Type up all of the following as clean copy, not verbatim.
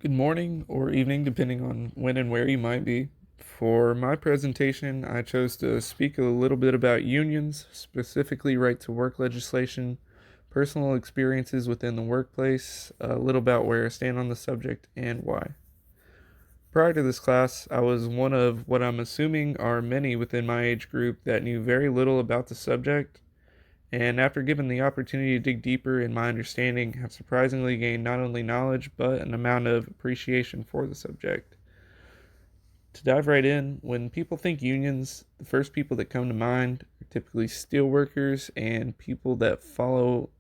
Good morning or evening, depending on when and where you might be. For my presentation, I chose to speak a little bit about unions, specifically right to work legislation, personal experiences within the workplace, a little about where I stand on the subject, and why. Prior to this class, I was one of what I'm assuming are many within my age group that knew very little about the subject, and after given the opportunity to dig deeper in my understanding, have surprisingly gained not only knowledge but an amount of appreciation for the subject. To dive right in, when people think unions, the first people that come to mind are typically steelworkers and people that follow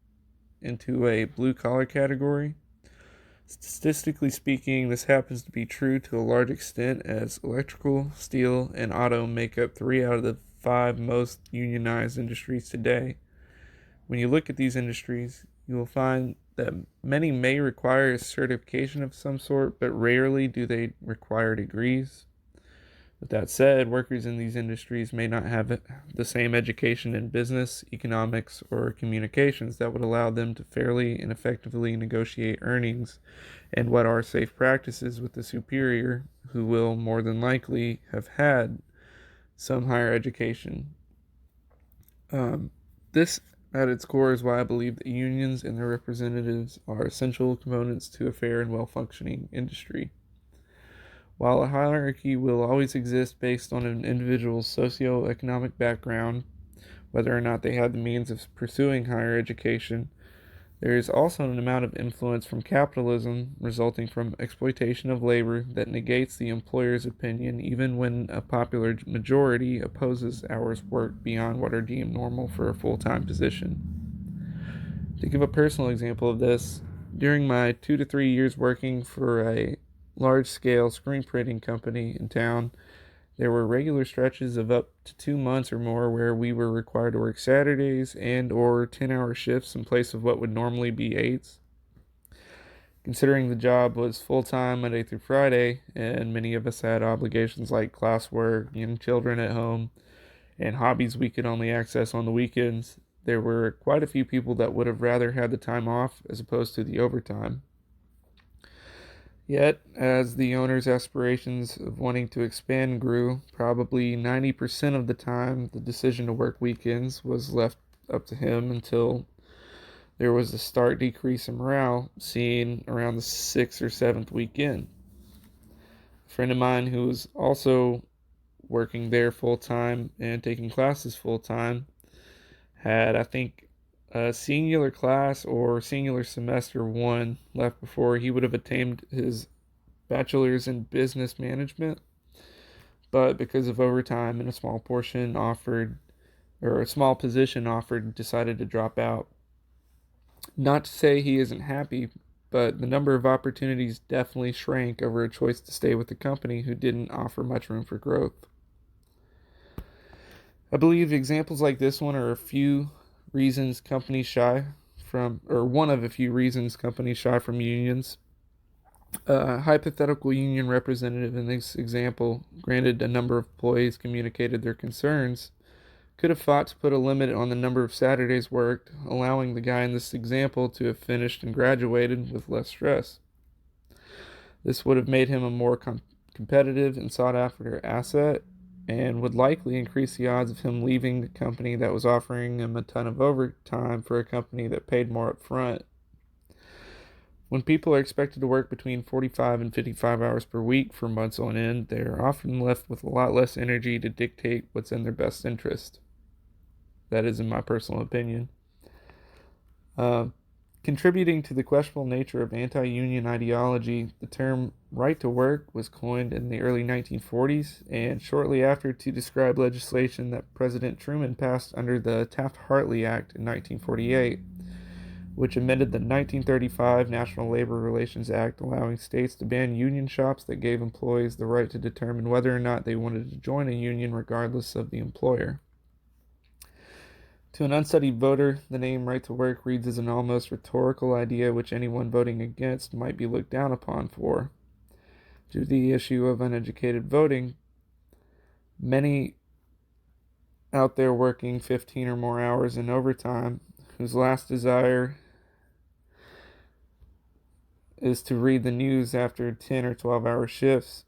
into a blue collar category. Statistically speaking, this happens to be true to a large extent as electrical, steel, and auto make up 3 out of the 5 most unionized industries today. When you look at these industries, you will find that many may require a certification of some sort, but rarely do they require degrees. With that said, workers in these industries may not have the same education in business, economics, or communications that would allow them to fairly and effectively negotiate earnings and what are safe practices with the superior, who will more than likely have had some higher education. This, at its core, is why I believe that unions and their representatives are essential components to a fair and well functioning industry. While a hierarchy will always exist based on an individual's socio-economic background, whether or not they had the means of pursuing higher education, there is also an amount of influence from capitalism resulting from exploitation of labor that negates the employer's opinion even when a popular majority opposes hours worked beyond what are deemed normal for a full-time position. To give a personal example of this, during my 2 to 3 years working for a large scale screen printing company in town, there were regular stretches of up to 2 months or more where we were required to work Saturdays and or 10-hour shifts in place of what would normally be eights. Considering the job was full-time Monday through Friday, and many of us had obligations like classwork, young children at home, and hobbies we could only access on the weekends, there were quite a few people that would have rather had the time off as opposed to the overtime. Yet, as the owner's aspirations of wanting to expand grew, probably 90% of the time the decision to work weekends was left up to him until there was a stark decrease in morale seen around the 6th or 7th weekend. A friend of mine who was also working there full time and taking classes full time had, I think, a singular class or singular semester one left before he would have attained his bachelor's in business management, but because of overtime and a small portion offered, or a small position offered, decided to drop out. Not to say he isn't happy, but the number of opportunities definitely shrank over a choice to stay with the company who didn't offer much room for growth. I believe examples like this one are a few reasons companies shy from, or one of a few reasons companies shy from unions. A hypothetical union representative in this example, granted a number of employees communicated their concerns, could have fought to put a limit on the number of Saturdays worked, allowing the guy in this example to have finished and graduated with less stress. This would have made him a more competitive and sought after asset and would likely increase the odds of him leaving the company that was offering him a ton of overtime for a company that paid more up front. When people are expected to work between 45 and 55 hours per week for months on end, they are often left with a lot less energy to dictate what's in their best interest. That is, in my personal opinion. Uh, Contributing to the questionable nature of anti union ideology, the term right to work was coined in the early 1940s and shortly after to describe legislation that President Truman passed under the Taft Hartley Act in 1948, which amended the 1935 National Labor Relations Act, allowing states to ban union shops that gave employees the right to determine whether or not they wanted to join a union regardless of the employer. To an unstudied voter, the name right to work reads as an almost rhetorical idea which anyone voting against might be looked down upon for. Due to the issue of uneducated voting, many out there working 15 or more hours in overtime, whose last desire is to read the news after 10 or 12-hour shifts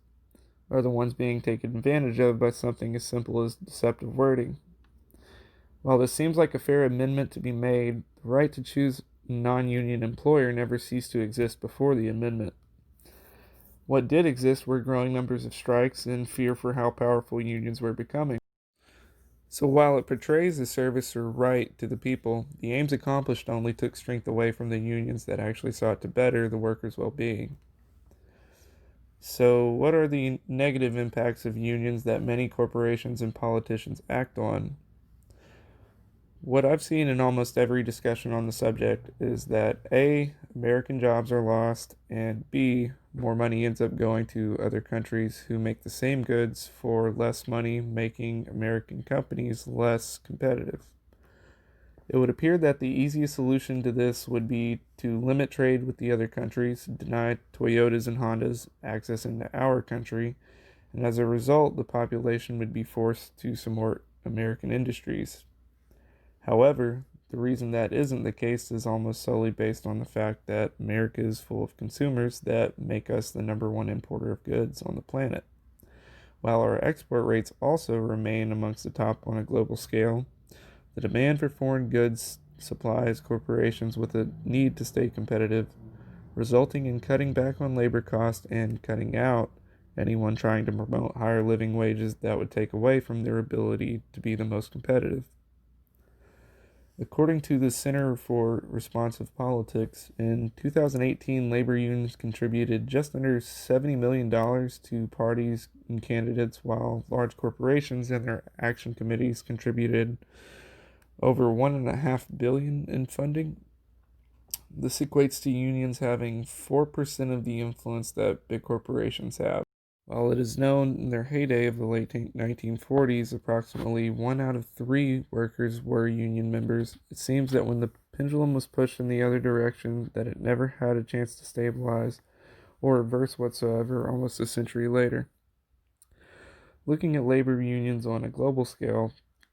are the ones being taken advantage of by something as simple as deceptive wording. While this seems like a fair amendment to be made, the right to choose a non-union employer never ceased to exist before the amendment. What did exist were growing numbers of strikes and fear for how powerful unions were becoming. So while it portrays the service or right to the people, the aims accomplished only took strength away from the unions that actually sought to better the workers' well-being. So what are the negative impacts of unions that many corporations and politicians act on? What I've seen in almost every discussion on the subject is that A, American jobs are lost, and B, more money ends up going to other countries who make the same goods for less money, making American companies less competitive. It would appear that the easiest solution to this would be to limit trade with the other countries, deny Toyotas and Hondas access into our country, and as a result, the population would be forced to support American industries. However, the reason that isn't the case is almost solely based on the fact that America is full of consumers that make us the number one importer of goods on the planet. While our export rates also remain amongst the top on a global scale, the demand for foreign goods supplies corporations with a need to stay competitive, resulting in cutting back on labor costs and cutting out anyone trying to promote higher living wages that would take away from their ability to be the most competitive. According to the Center for Responsive Politics, in 2018, labor unions contributed just under $70 million to parties and candidates, while large corporations and their action committees contributed over $1.5 billion in funding. This equates to unions having 4% of the influence that big corporations have. While it is known in their heyday of the late 1940s, approximately 1 out of 3 workers were union members, it seems that when the pendulum was pushed in the other direction, that it never had a chance to stabilize or reverse whatsoever almost a century later. Looking at labor unions on a global scale,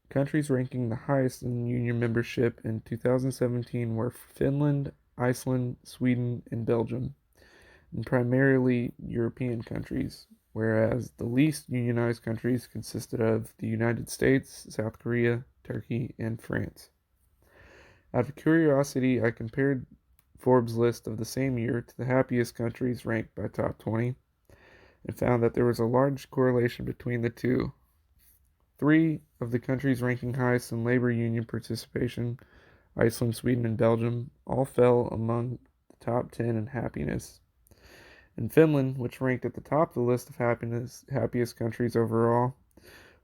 countries ranking the highest in union membership in 2017 were Finland, Iceland, Sweden, and Belgium, and primarily European countries, whereas the least unionized countries consisted of the United States, South Korea, Turkey, and France. Out of curiosity, I compared Forbes' list of the same year to the happiest countries ranked by top 20 and found that there was a large correlation between the two. 3 of the countries ranking highest in labor union participation, Iceland, Sweden, and Belgium, all fell among the top 10 in happiness. In Finland, which ranked at the top of the list of happiest countries overall,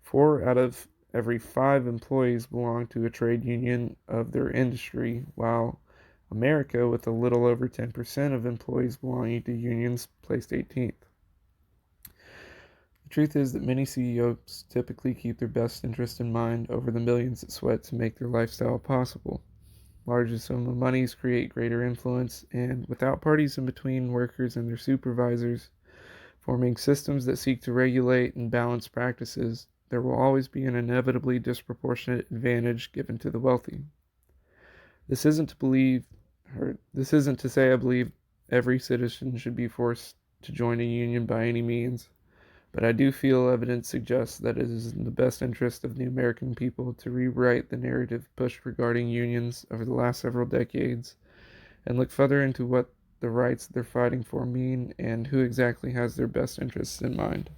4 out of every 5 employees belong to a trade union of their industry, while America, with a little over 10% of employees belonging to unions, placed 18th. The truth is that many CEOs typically keep their best interest in mind over the millions that sweat to make their lifestyle possible. Larger sums of monies create greater influence, and without parties in between workers and their supervisors, forming systems that seek to regulate and balance practices, there will always be an inevitably disproportionate advantage given to the wealthy. This isn't to say I believe every citizen should be forced to join a union by any means, but I do feel evidence suggests that it is in the best interest of the American people to rewrite the narrative pushed regarding unions over the last several decades and look further into what the rights they're fighting for mean and who exactly has their best interests in mind.